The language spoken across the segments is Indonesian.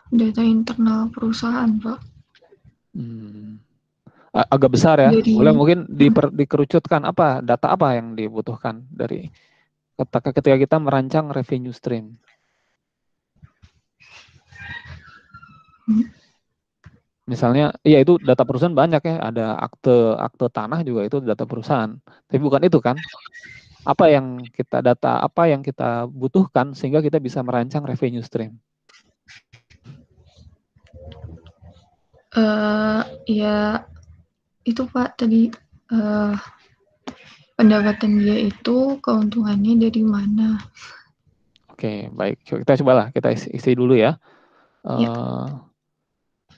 Data internal perusahaan, Pak. Agak besar ya. Jadi, Boleh mungkin dikerucutkan data apa yang dibutuhkan dari ketika kita merancang revenue stream. Misalnya, iya itu data perusahaan banyak ya. Ada akte tanah juga itu data perusahaan. Tapi bukan itu kan? Apa yang kita butuhkan sehingga kita bisa merancang revenue stream. ya itu Pak tadi pendapatan dia itu keuntungannya dari mana? Oke, baik. Kita cobalah kita isi dulu ya. Ya,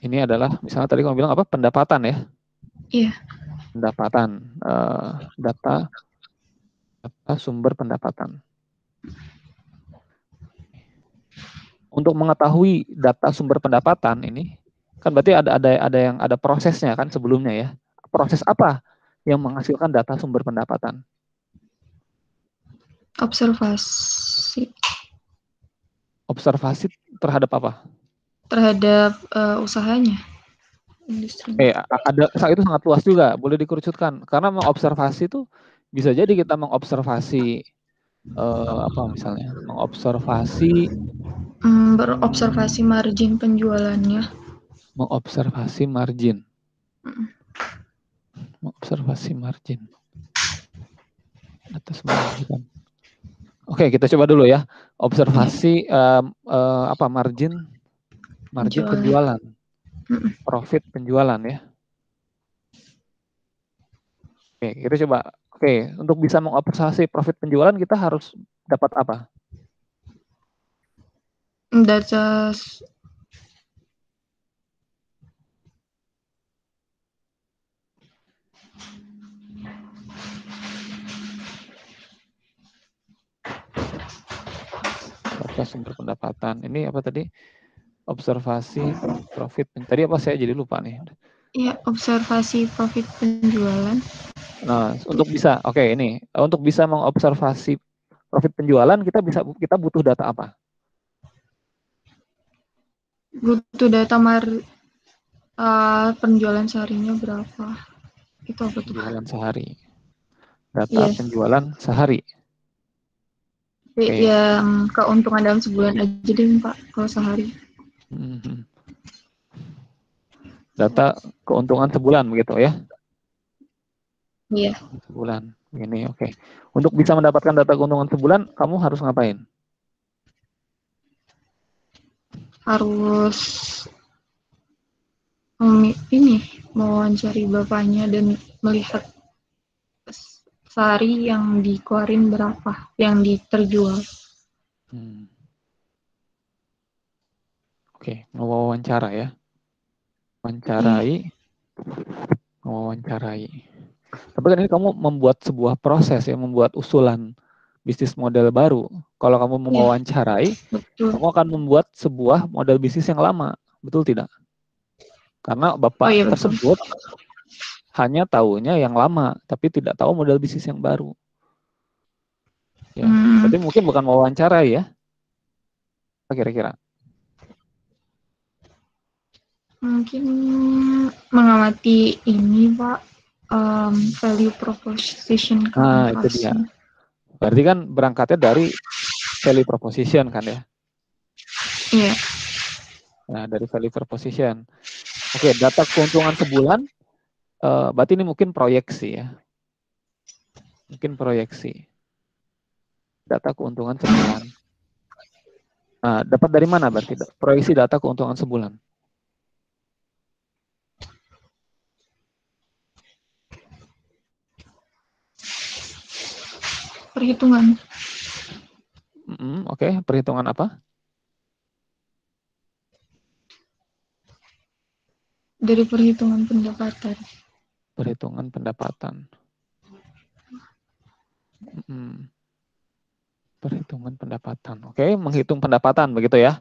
Ini adalah misalnya tadi kamu bilang apa? Pendapatan ya. iya. Pendapatan. Data sumber pendapatan. Untuk mengetahui data sumber pendapatan ini kan berarti ada prosesnya kan sebelumnya ya. Proses apa yang menghasilkan data sumber pendapatan? Observasi Observasi terhadap apa? terhadap usahanya, industri. Itu sangat luas juga, boleh dikerucutkan. Karena mengobservasi itu bisa jadi kita mengobservasi misalnya mengobservasi Berobservasi margin penjualannya. mengobservasi margin. Mengobservasi margin. Atas bukan. Oke, kita coba dulu ya. Observasi margin penjualan. Profit penjualan ya. Oke, kita coba. Oke, untuk bisa mengobservasi profit penjualan kita harus dapat apa? Data Data sumber pendapatan. Ini apa tadi? Observasi profit. Tadi apa saya jadi lupa nih. ya, observasi profit penjualan. Nah, untuk bisa mengobservasi profit penjualan kita butuh data apa? Butuh data penjualan seharinya berapa? Itu apa tuh? Penjualan sehari. Data penjualan sehari. Yang keuntungan dalam sebulan aja deh Pak, kalau sehari. Data keuntungan sebulan begitu ya? Iya. Sebulan. Ini oke. Untuk bisa mendapatkan data keuntungan sebulan, kamu harus ngapain? Harus mewawancari bapaknya dan melihat sehari yang dikeluarin berapa, yang diterjual. Oke, mewawancara ya. Mewawancarai. Tapi kan ini kamu membuat sebuah proses ya, membuat usulan bisnis model baru. Kalau kamu mewawancarai, kamu akan membuat sebuah model bisnis yang lama, betul tidak? Karena bapak tersebut hanya tahunya yang lama, tapi tidak tahu model bisnis yang baru. Ya, berarti mungkin bukan mewawancarai ya? Kira-kira? Mungkin mengamati ini Pak, value proposition ke Itu dia. atasnya. Berarti kan berangkatnya dari value proposition kan ya? Iya. Nah, dari value proposition. Oke, data keuntungan sebulan, berarti ini mungkin proyeksi ya. Mungkin proyeksi. Data keuntungan sebulan. Nah, dapat dari mana berarti proyeksi data keuntungan sebulan? Perhitungan. Oke, perhitungan apa? Dari perhitungan pendapatan. Perhitungan pendapatan. Perhitungan pendapatan. Oke, menghitung pendapatan begitu ya.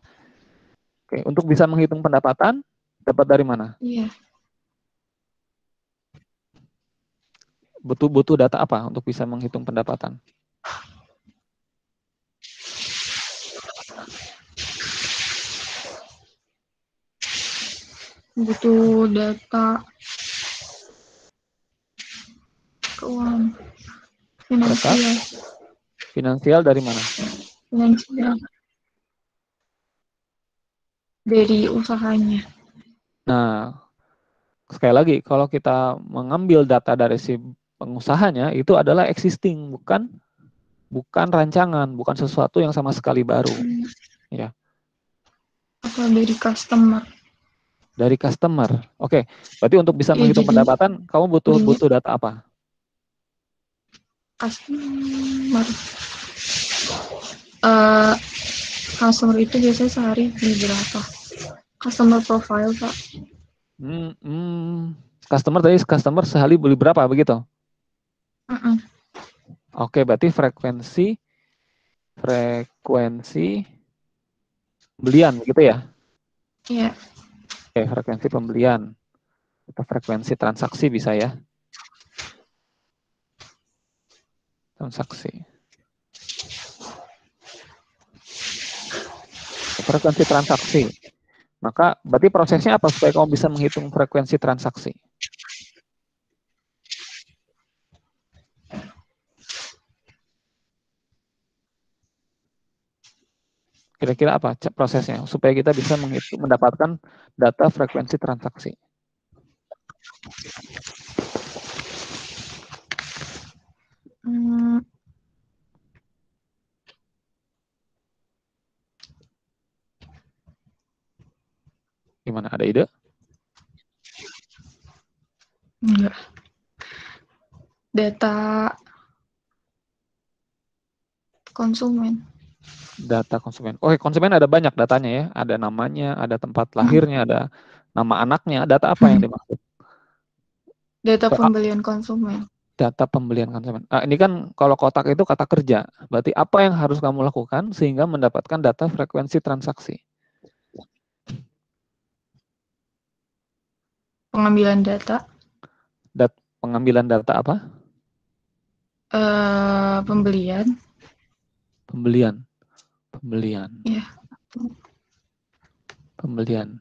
Oke, untuk bisa menghitung pendapatan, dapat dari mana? Iya. Butuh data apa untuk bisa menghitung pendapatan? butuh data keuangan finansial. Finansial dari mana? Finansial dari usahanya. Nah, sekali lagi, kalau kita mengambil data dari si pengusahanya, itu adalah existing, bukan rancangan, bukan sesuatu yang sama sekali baru. Ya. Atau dari customer. Dari customer. Oke, berarti untuk bisa menghitung pendapatan, kamu butuh data apa? Customer. Customer itu biasanya sehari beli berapa? Customer profile, Pak. Customer sehari beli berapa begitu? Oke, berarti frekuensi pembelian gitu ya? Iya. Oke, frekuensi pembelian atau frekuensi transaksi bisa ya? Transaksi. Frekuensi transaksi. Maka berarti prosesnya apa supaya kamu bisa menghitung frekuensi transaksi? Kira-kira apa prosesnya supaya kita bisa mendapatkan data frekuensi transaksi? Gimana, ada ide? Enggak. Data konsumen. Data konsumen. Oke, konsumen ada banyak datanya ya. Ada namanya, ada tempat lahirnya, ada nama anaknya. Data apa yang dimaksud? Data pembelian konsumen. Data pembelian konsumen. Ini kan kalau kotak itu kata kerja. Berarti apa yang harus kamu lakukan sehingga mendapatkan data frekuensi transaksi? Pengambilan data. Pengambilan data apa? Pembelian. Pembelian. Ya. Pembelian.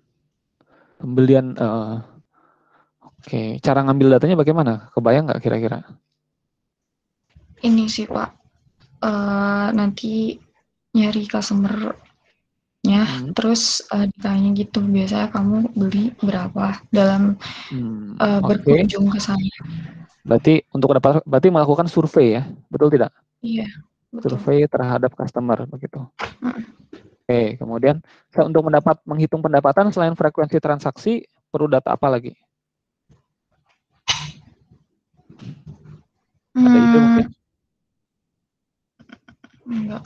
Oke, cara ngambil datanya bagaimana? Kebayang nggak kira-kira? Ini sih Pak, nanti nyari customer-nya, terus ditanya gitu, biasanya kamu beli berapa dalam berkunjung ke sana. Berarti berarti melakukan survei ya, betul tidak? Iya, betul. Survei terhadap customer begitu. Oke, kemudian untuk menghitung pendapatan selain frekuensi transaksi, perlu data apa lagi? Ada ide mungkin? Enggak.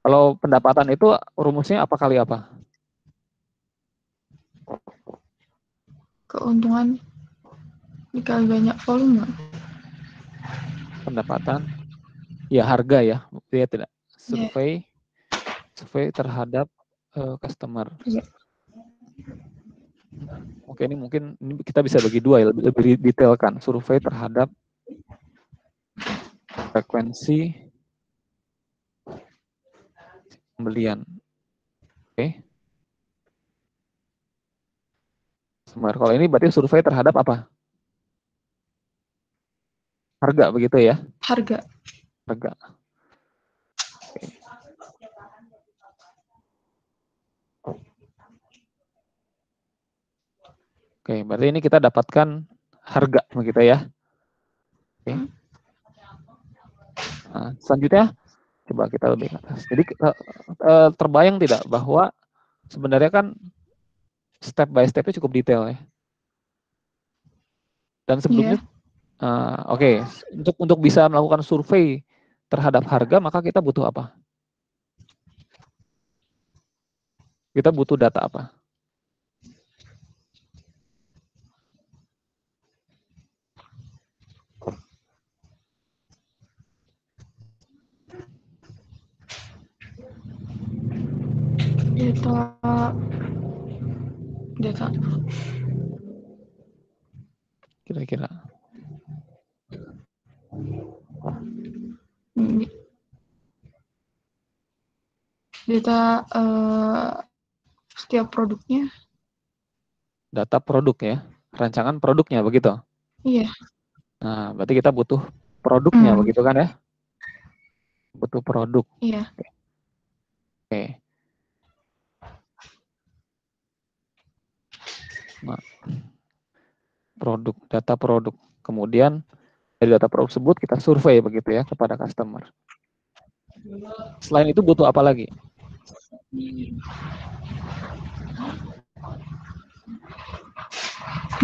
Kalau pendapatan itu rumusnya apa kali apa? Keuntungan dikali banyak volume. Pendapatan, ya harga ya, dia tidak. Survei terhadap customer. Yeah. Oke, ini mungkin kita bisa bagi dua ya, lebih detailkan. Survei terhadap frekuensi pembelian. Oke. Kalau ini berarti survei terhadap apa? Harga begitu ya? Harga. Oke, berarti ini kita dapatkan harga begitu ya? Oke. Nah, selanjutnya coba kita lebih ke atas. Jadi terbayang tidak bahwa sebenarnya kan step by step-nya cukup detail ya. Dan sebelumnya, untuk bisa melakukan survei terhadap harga, maka kita butuh apa? Kita butuh data apa? Data. Kira-kira. Data setiap produknya. Data produk ya, rancangan produknya begitu. Iya. Nah, berarti kita butuh produknya begitu kan ya? Butuh produk. Iya. Oke. Nah, produk, data produk. Kemudian dari data produk tersebut kita survei begitu ya kepada customer. Selain itu butuh apa lagi?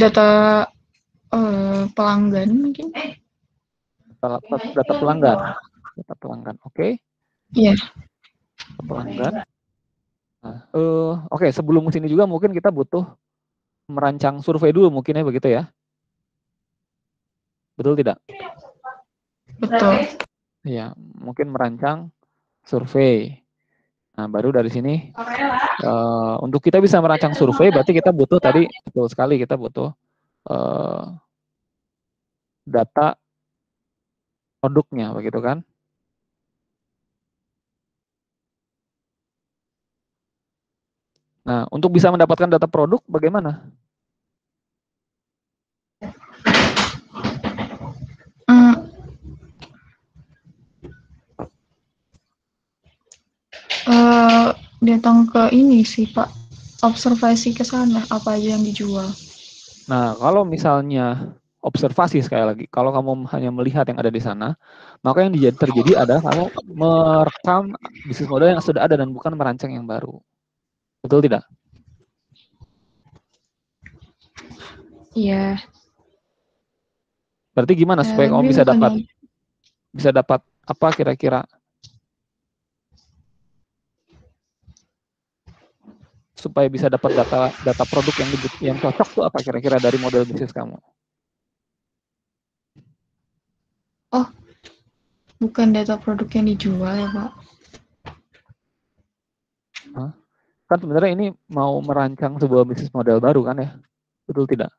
Data pelanggan mungkin. Data pelanggan. Data pelanggan. Oke. Iya. Pelanggan. Nah, oke, sebelum sini juga mungkin kita butuh merancang survei dulu mungkin ya begitu ya. Betul tidak? Betul. Ya, mungkin merancang survei. Nah, baru dari sini untuk kita bisa merancang survei berarti kita butuh tadi betul sekali kita butuh data produknya begitu kan? Nah, untuk bisa mendapatkan data produk bagaimana? Datang ke ini sih Pak, observasi ke sana apa aja yang dijual. Nah, kalau misalnya observasi sekali lagi, kalau kamu hanya melihat yang ada di sana, maka yang terjadi adalah kamu merekam bisnis model yang sudah ada dan bukan merancang yang baru. Betul tidak? Iya. Berarti gimana supaya kamu bisa dapat apa kira-kira supaya bisa dapat data produk yang cocok tuh apa kira-kira dari model bisnis kamu? Oh, bukan data produk yang dijual ya Pak? Hah? Kan sebenarnya ini mau merancang sebuah bisnis model baru kan ya? Betul tidak?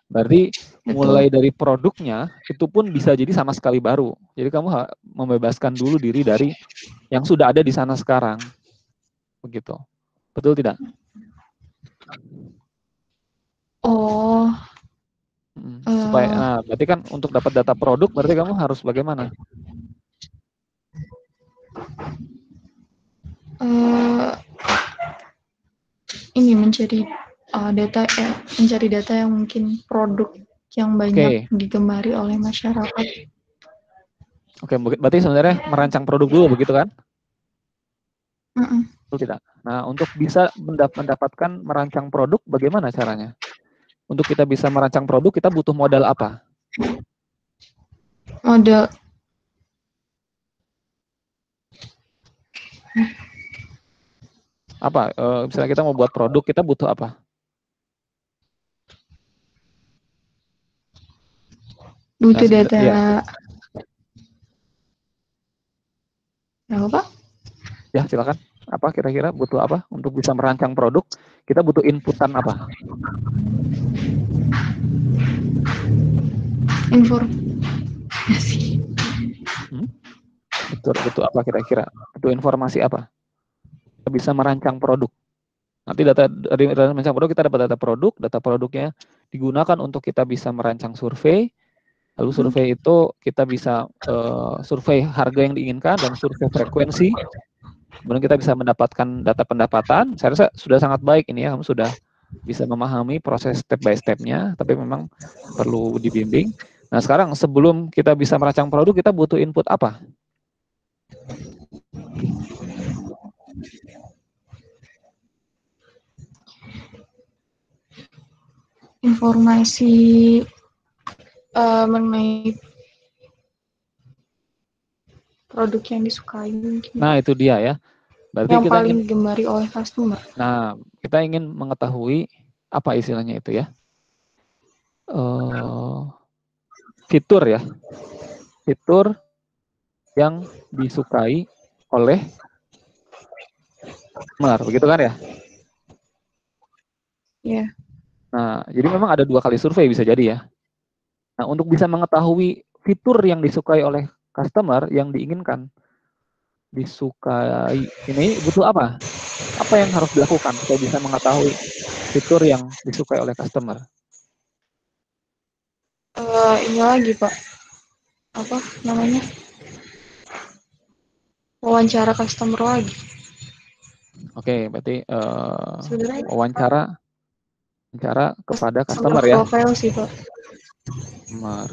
Berarti mulai dari produknya itu pun bisa jadi sama sekali baru. Jadi kamu membebaskan dulu diri dari yang sudah ada di sana sekarang. Begitu. Betul tidak? Oh. Supaya nah, berarti kan untuk dapat data produk berarti kamu harus bagaimana? Ini mencari data yang mungkin produk yang banyak digemari oleh masyarakat. Oke, berarti sebenarnya merancang produk dulu begitu kan? Betul tidak? Nah, untuk bisa mendapatkan merancang produk bagaimana caranya? Untuk kita bisa merancang produk kita butuh modal apa? Modal apa? Misalnya kita mau buat produk kita butuh apa? Butuh data. Apa Pak? Ya silakan. Apa kira-kira butuh apa untuk bisa merancang produk? Kita butuh inputan apa? Informasi. Butuh apa kira-kira? Butuh informasi apa? Kita bisa merancang produk. Nanti dari merancang produk kita dapat data produk. Data produknya digunakan untuk kita bisa merancang survei. Lalu survei itu kita bisa survei harga yang diinginkan dan survei frekuensi. Kemudian kita bisa mendapatkan data pendapatan. Saya rasa sudah sangat baik ini ya, kamu sudah bisa memahami proses step by step-nya, tapi memang perlu dibimbing. Nah sekarang sebelum kita bisa merancang produk, kita butuh input apa? Informasi mengenai produk yang disukai mungkin. Nah itu dia ya. Berarti yang kita paling digemari oleh customer. Nah kita ingin mengetahui apa istilahnya itu ya, fitur ya, fitur yang disukai oleh customer, begitu kan ya? Iya. Nah jadi memang ada 2 kali survei bisa jadi ya. Nah untuk bisa mengetahui fitur yang disukai oleh customer yang diinginkan, disukai ini butuh apa? Apa yang harus dilakukan supaya bisa mengetahui fitur yang disukai oleh customer? Ini lagi Pak, apa namanya? Wawancara customer lagi. Oke, berarti Sebenarnya wawancara kepada customer customer ya. profile sih Pak.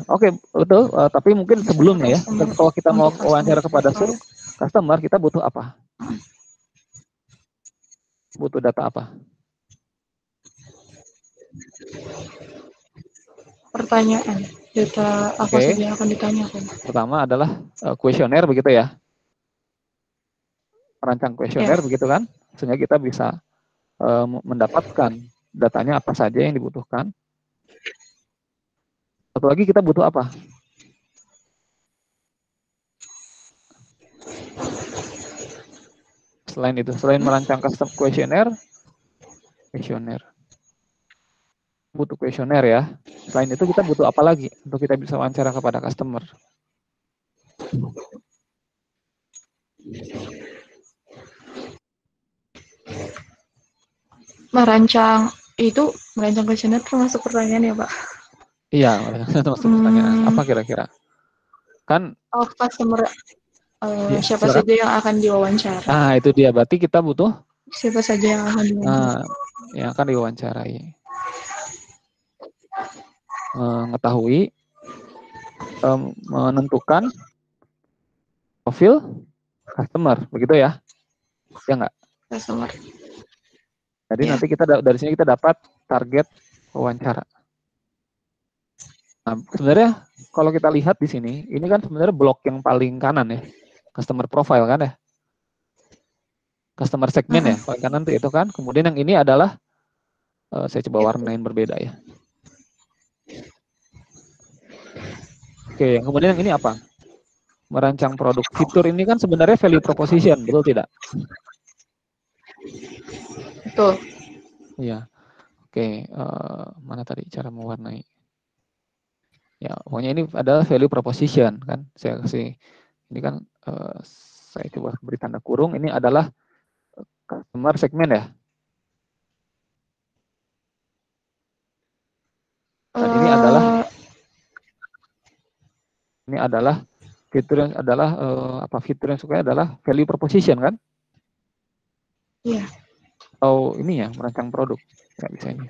Oke, betul. Tapi mungkin Wawancara sebelumnya ya, customer kalau kita mau untuk customer wawancara kepada profile. customer, kita butuh apa? Butuh data apa? Pertanyaan, data apa Oke, saja yang akan ditanyakan? pertama adalah kuesioner begitu ya, merancang Ya, kuesioner begitu kan, sehingga kita bisa mendapatkan datanya apa saja yang dibutuhkan. Satu lagi kita butuh apa? Selain itu, selain merancang custom kuesioner, butuh kuesioner ya. Selain itu kita butuh apa lagi untuk kita bisa wawancara kepada customer? merancang kuesioner termasuk pertanyaan ya Pak? Iya, termasuk pertanyaan. Apa kira-kira? Kan Oh, customer ya, siapa silakan. saja yang akan diwawancara? Nah, itu dia. Berarti kita butuh Siapa saja yang akan diwawancara? yang akan diwawancarai. Mengetahui, menentukan profil customer, begitu ya? Ya nggak? Customer. Jadi Ya. nanti kita dari sini kita dapat target wawancara. Nah, sebenarnya kalau kita lihat di sini, ini kan sebenarnya blok yang paling kanan ya, customer profile kan ya, customer segment ya, paling kanan itu kan. Kemudian yang ini adalah, saya coba warnain berbeda ya. Oke, yang kemudian yang ini apa? Merancang produk. Fitur ini kan sebenarnya value proposition, betul tidak? Betul. Iya. Oke, mana tadi cara mewarnai? Ya, pokoknya ini adalah value proposition kan. Saya kasih ini kan, saya coba beri tanda kurung. Ini adalah customer segment ya. Dan ini adalah fitur yang adalah fitur yang suka adalah value proposition kan? Iya. Atau ini ya merancang produk nggak bisa ini.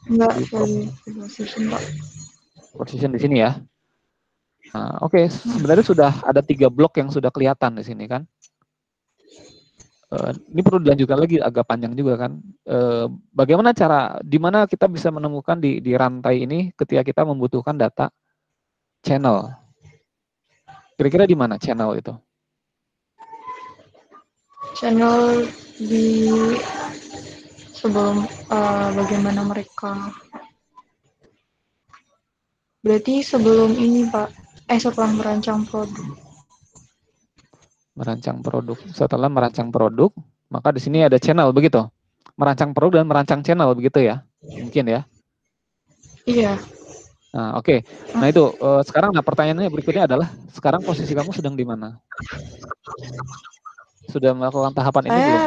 Enggak Value value proposition Pak. proposition di sini ya. Nah, oke, sebenarnya sudah ada 3 blok yang sudah kelihatan di sini kan. Ini perlu dilanjutkan lagi, agak panjang juga kan. Bagaimana cara, di mana kita bisa menemukan di rantai ini ketika kita membutuhkan data channel? Kira-kira di mana channel itu? Channel di sebelum bagaimana mereka. Berarti sebelum ini Pak, setelah merancang produk. Merancang produk. Setelah merancang produk, maka di sini ada channel begitu. Merancang produk dan merancang channel begitu ya. Mungkin ya. Iya. Nah, oke. Nah, itu sekarang pertanyaannya berikutnya adalah sekarang posisi kamu sedang di mana? Sudah melakukan tahapan ini belum?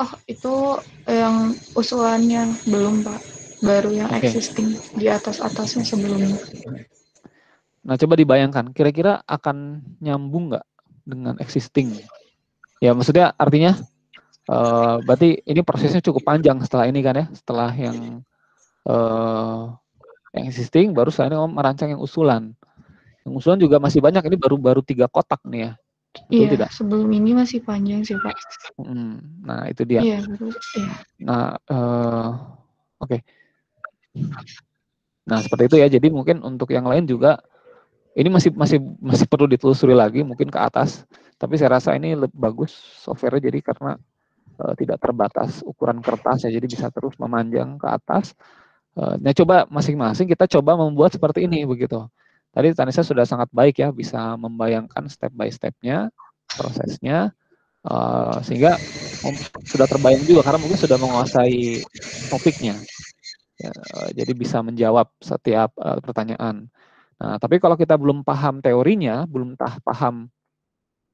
Oh, itu yang usulannya belum Pak. Baru yang existing di atas-atasnya sebelumnya. Nah, coba dibayangkan, kira-kira akan nyambung nggak dengan existing? Ya, maksudnya artinya berarti ini prosesnya cukup panjang setelah ini kan ya, setelah yang existing, baru setelah ini merancang yang usulan. Yang usulan juga masih banyak, ini baru 3 kotak nih ya, betul tidak? Sebelum ini masih panjang sih Pak. Nah, itu dia. Iya, betul. Iya. Nah, oke. Nah, seperti itu ya. Jadi mungkin untuk yang lain juga ini masih perlu ditelusuri lagi mungkin ke atas. Tapi saya rasa ini lebih bagus software-nya jadi karena tidak terbatas ukuran kertas ya, jadi bisa terus memanjang ke atas. Nah, coba masing-masing kita coba membuat seperti ini begitu. Tadi Tanisa sudah sangat baik ya, bisa membayangkan step by step-nya, prosesnya, sehingga sudah terbayang juga karena mungkin sudah menguasai topiknya. Ya, jadi bisa menjawab setiap pertanyaan. Nah, tapi kalau kita belum paham teorinya, belum paham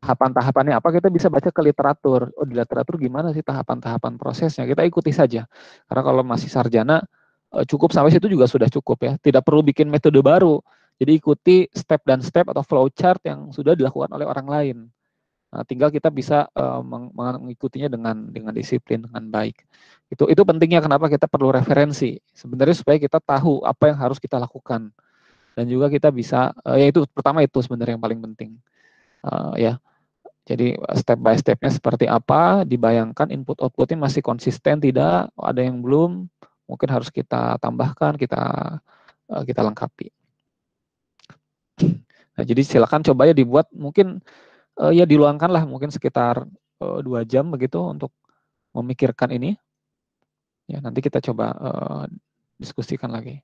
tahapan-tahapannya apa, kita bisa baca ke literatur. Oh, di literatur gimana sih tahapan-tahapan prosesnya, kita ikuti saja. Karena kalau masih sarjana, cukup sampai situ juga sudah cukup ya. Tidak perlu bikin metode baru. Jadi ikuti step dan step atau flow chart yang sudah dilakukan oleh orang lain. Nah, tinggal kita bisa mengikutinya dengan disiplin, dengan baik. Itu pentingnya kenapa kita perlu referensi. Sebenarnya supaya kita tahu apa yang harus kita lakukan. Dan juga kita bisa, ya itu pertama itu sebenarnya yang paling penting. Ya, jadi step by step-nya seperti apa, dibayangkan input-outputnya masih konsisten, tidak, ada yang belum, mungkin harus kita tambahkan, kita lengkapi. Nah, jadi silakan coba ya dibuat, mungkin ya diluangkanlah mungkin sekitar 2 jam begitu untuk memikirkan ini. Ya, nanti kita coba diskusikan lagi.